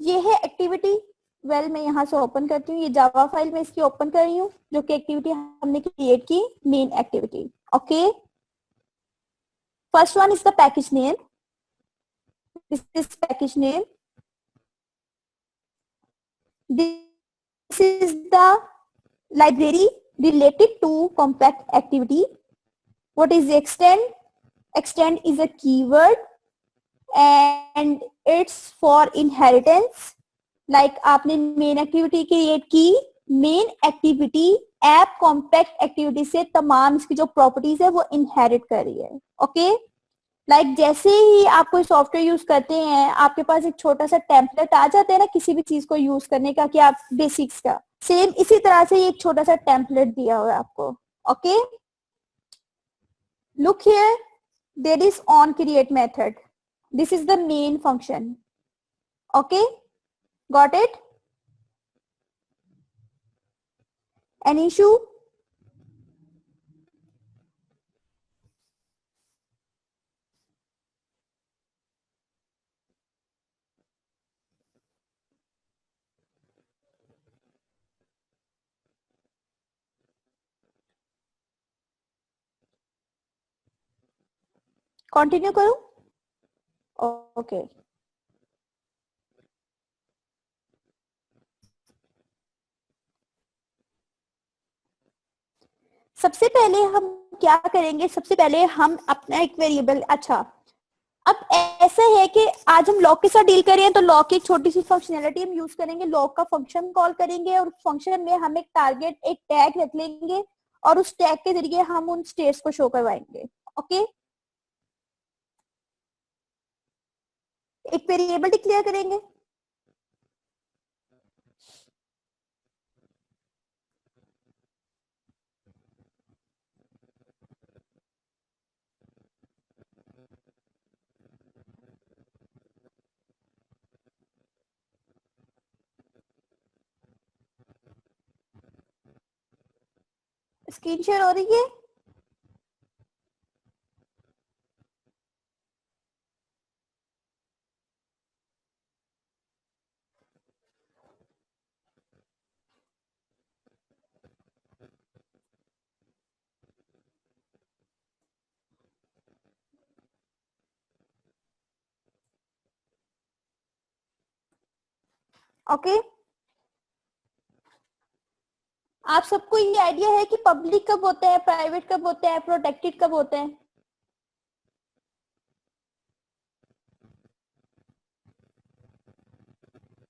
ये है activity. Well मैं यहाँ से ओपन करती हूँ, ये जावा फाइल में इसकी ओपन कर रही हूँ, जो कि एक्टिविटी हमने क्रिएट की, main activity. Okay, first one is the package name, this is package name, this is the library related to compact activity. What is the extent? Extent is a keyword and it's for inheritance. Like आपने main activity create की, main activity app compact activity से तमाम इसकी जो properties है वो inherit कर रही है। ओके, लाइक जैसे ही आप कोई सॉफ्टवेयर यूज करते हैं, आपके पास एक छोटा सा टेम्पलेट आ जाता है ना किसी भी चीज को यूज करने का, कि आप बेसिक्स का, सेम इसी तरह से एक छोटा सा टेम्पलेट दिया हुआ है आपको। Okay, look here, there is on create method, this is the main function. Okay, got it? Any issue? Continue करूं? ओके, सबसे पहले हम क्या करेंगे, सबसे पहले हम अपना एक वेरिएबल, अच्छा अब ऐसा है कि आज हम लॉग के साथ डील कर रहे हैं, तो लॉग की एक छोटी सी फंक्शनैलिटी हम यूज करेंगे, लॉग का फंक्शन कॉल करेंगे और फंक्शन में हम एक टारगेट, एक टैग रख लेंगे और उस टैग के जरिए हम उन स्टेट्स को शो करवाएंगे। ओके, एक वेरिएबल डिक्लेयर करेंगे, स्क्रीन शेयर हो रही है? ओके, आप सबको ये आइडिया है कि पब्लिक कब होते हैं, प्राइवेट कब होते हैं, प्रोटेक्टेड कब होते हैं?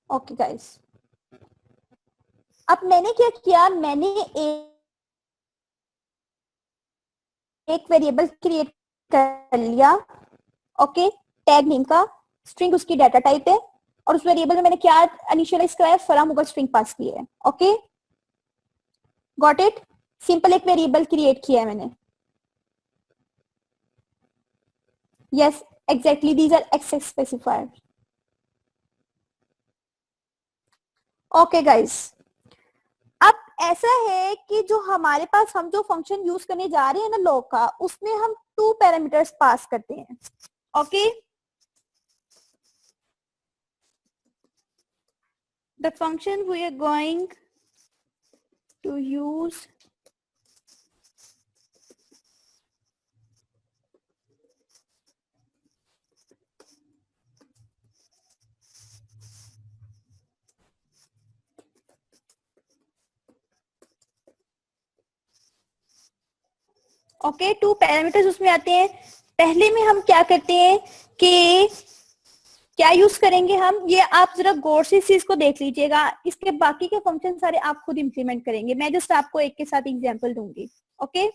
ओके गाइस, अब मैंने क्या किया, मैंने एक वेरिएबल क्रिएट कर लिया। ओके, टैग नेम का, स्ट्रिंग उसकी डाटा टाइप है, और उस वेरिएबल में मैंने क्या इनिशियलाइज कराया, फरा मुगर स्ट्रिंग पास की है। Okay, got it? सिंपल एक वेरिएबल क्रिएट किया है मैंने। Yes exactly, these are access specifier. Okay guys, अब ऐसा है कि जो हमारे पास, हम जो फंक्शन यूज करने जा रहे हैं ना लॉग का, उसमें हम 2 पैरामीटर्स पास करते हैं। Okay, the function we are going to use okay, 2 parameters उसमें आते हैं। पहले में हम क्या करते हैं कि क्या यूज करेंगे हम, ये आप जरा गौर से इस चीज को देख लीजिएगा, इसके बाकी के फंक्शन सारे आप खुद इंप्लीमेंट करेंगे, मैं जस्ट आपको एक के साथ एग्जांपल दूंगी। Okay,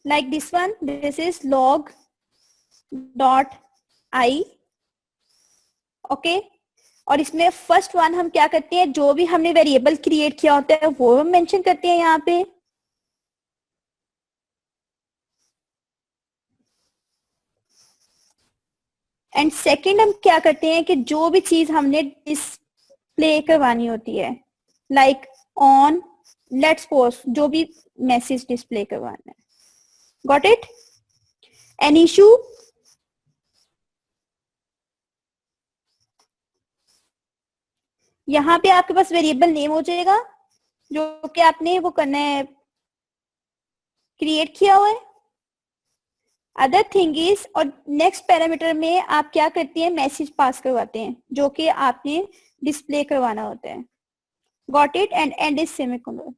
like this one, this is log dot I। Okay, और इसमें फर्स्ट वन हम क्या करते हैं, जो भी हमने वेरिएबल क्रिएट किया होता है वो हम मेंशन करते हैं यहाँ पे। एंड सेकंड हम क्या करते हैं कि जो भी चीज हमने डिस्प्ले करवानी होती है, लाइक ऑन, लेट्स सपोज जो भी मैसेज डिस्प्ले करवाना है। Got it? Any issue? यहाँ पे आपके पास वेरिएबल नेम हो जाएगा जो कि आपने वो करना है, क्रिएट किया हुआ है। अदर थिंग इज, और नेक्स्ट पैरामीटर में आप क्या करते हैं, मैसेज पास करवाते हैं जो कि आपने डिस्प्ले करवाना होता है। Got it, and and is semicolon.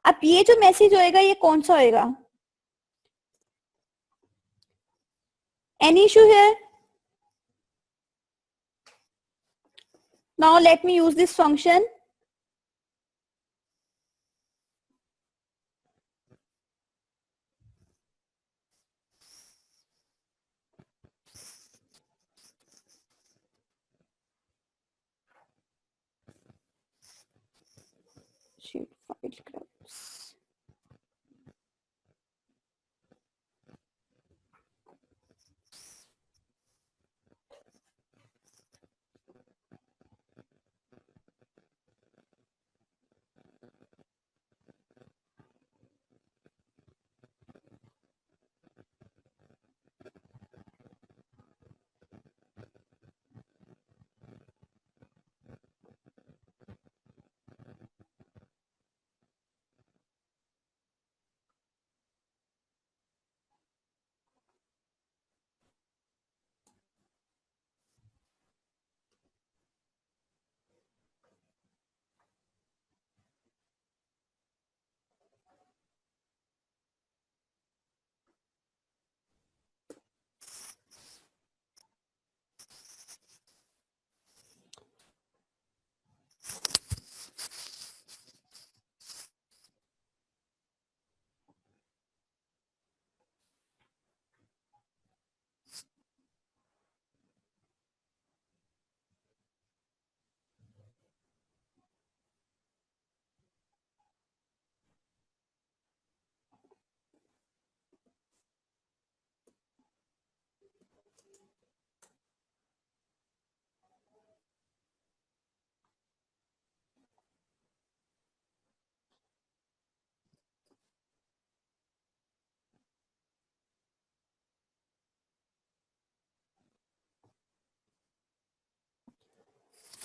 अब ये जो मैसेज होएगा ये कौन सा होएगा? Any issue here? Now let me use this function. Sheet file grabs.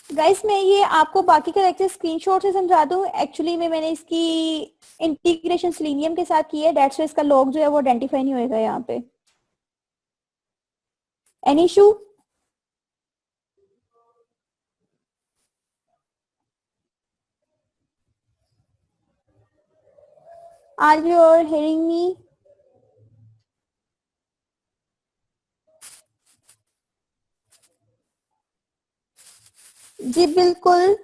Guys मैं ये आपको बाकी का लेक्चर स्क्रीनशॉट से समझा दूं। एक्चुअली में मैंने इसकी इंटीग्रेशन सेलेनियम के साथ की है, डेट्स इसका लॉग जो है वो आइडेंटिफाई नहीं होएगा यहाँ पे। Any issue? Are you hearing me? जी बिल्कुल,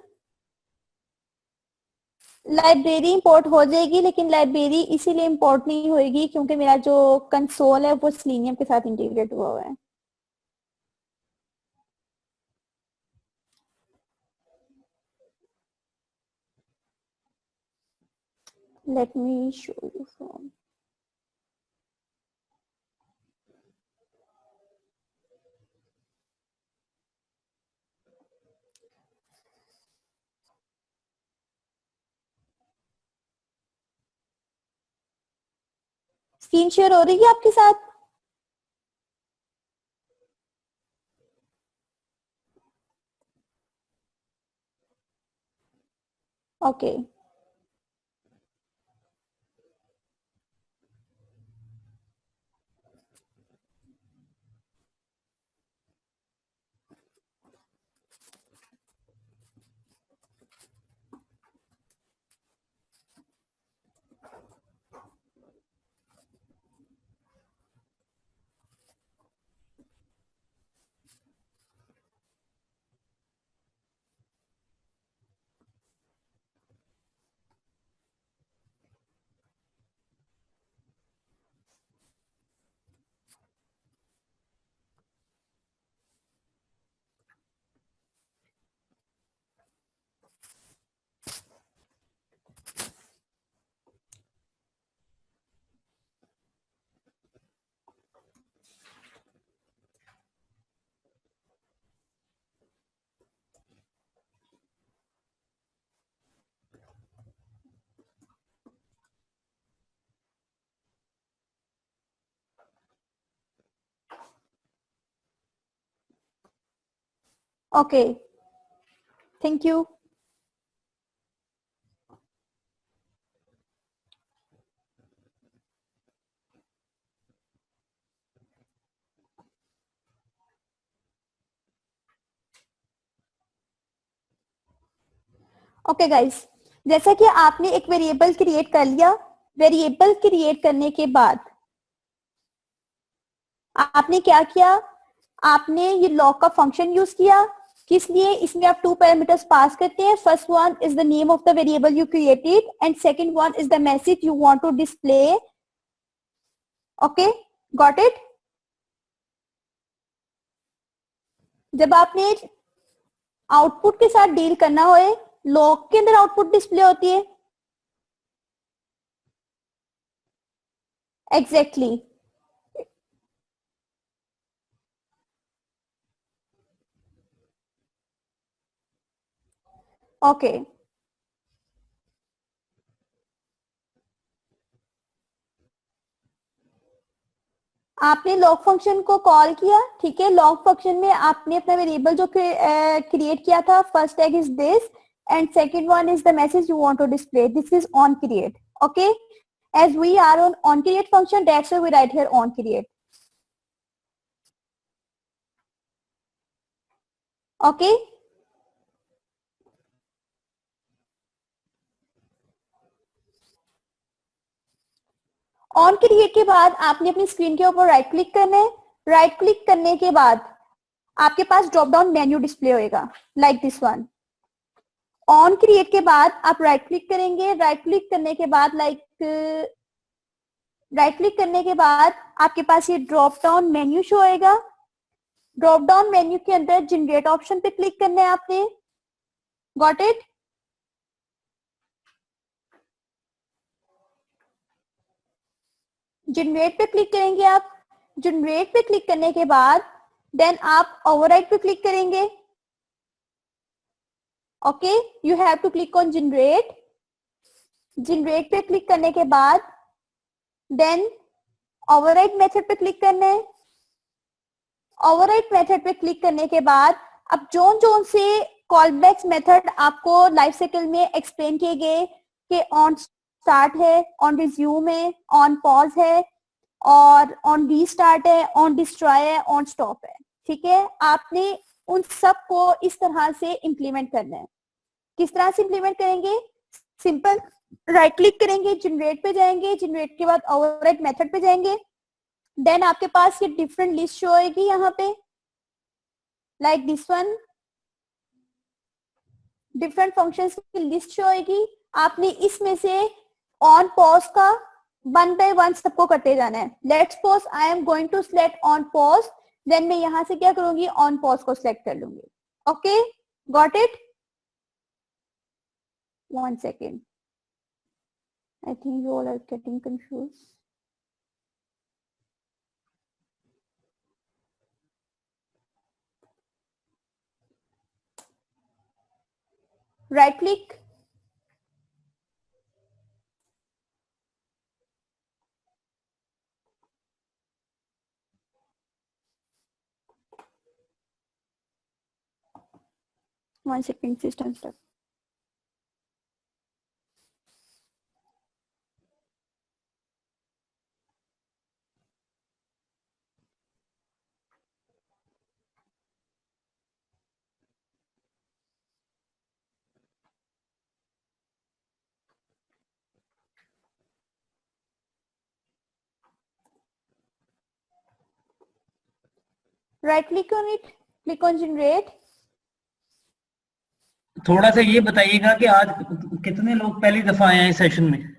लाइब्रेरी इंपोर्ट हो जाएगी, लेकिन लाइब्रेरी इसीलिए इंपोर्ट नहीं होएगी क्योंकि मेरा जो कंसोल है वो सेलेनियम के साथ इंटीग्रेट हुआ हुआ है। Let me show you from. Screen share हो रही है आपके साथ? Okay okay. Okay okay. Thank you. Okay guys, जैसा कि आपने एक वेरिएबल क्रिएट कर लिया, वेरिएबल क्रिएट करने के बाद आपने क्या किया, आपने ये लॉग का फंक्शन यूज किया। किस लिए? इसमें आप 2 पैरामीटर्स पास करते हैं। First one is the name of the variable you created and second one is the message you want to display. Okay, got it? जब आपने आउटपुट के साथ डील करना हो, लॉग के अंदर आउटपुट डिस्प्ले होती है। एग्जैक्टली ओके, आपने लॉग फंक्शन को कॉल किया, ठीक है। लॉग फंक्शन में आपने अपना वेरिएबल जो क्रिएट किया था, first tag is this and second one is the message you want to display, this is on create. Okay, as we are on create function, that's why we write here on create. Okay, on create के बाद आपने अपनी screen के ऊपर right click करना है। Right click करने के बाद आपके पास ड्रॉप डाउन मेन्यू डिस्प्ले होएगा like this one. On create के बाद आप राइट क्लिक करेंगे। राइट क्लिक करने के बाद राइट क्लिक करने के बाद आपके पास ये ड्रॉप डाउन मेन्यू शो होएगा। ड्रॉप डाउन मेन्यू के अंदर जनरेट ऑप्शन पे क्लिक करना है आपने। Got it? जनरेट पे क्लिक करेंगे आप। जनरेट पे क्लिक करने के बाद देन आप ओवरराइट पे क्लिक करेंगे। Okay, you have to click on generate. Generate पे क्लिक करने के बाद देन ओवरराइट मेथड पे क्लिक करना है। ओवरराइट मेथड पे क्लिक करने के बाद अब जोन से कॉलबैक्स मेथड आपको लाइफ साइकिल में एक्सप्लेन किए गए कि ऑन स्टार्ट है, ऑन रिज्यूम है, ऑन पॉज है और ऑन रीस्टार्ट है, ऑन डिस्ट्रॉय है, ऑन स्टॉप है। ठीक है, आपने उन सब को इस तरह से इंप्लीमेंट करना है। किस तरह से इंप्लीमेंट करेंगे? सिंपल, राइट क्लिक करेंगे, जनरेट पे जाएंगे, जनरेट के बाद ओवरराइट मेथड पे जाएंगे। देन आपके पास ये डिफरेंट लिस्ट शो होगी यहाँ पे like this one, different functions की लिस्ट शो होगी। आपने इसमें से ऑन पॉज का 1 by 1 सबको करते जाना है। Let's suppose I am going to select on pause, then मैं यहां से क्या करूंगी, ऑन पॉज को सिलेक्ट कर लूंगी। Okay, got it? 1 second, I think you all are getting confused. Right click, one second, system stuck. Right click on it, click on generate. थोड़ा सा ये बताइएगा कि आज कितने लोग पहली दफा आए हैं इस सेशन में?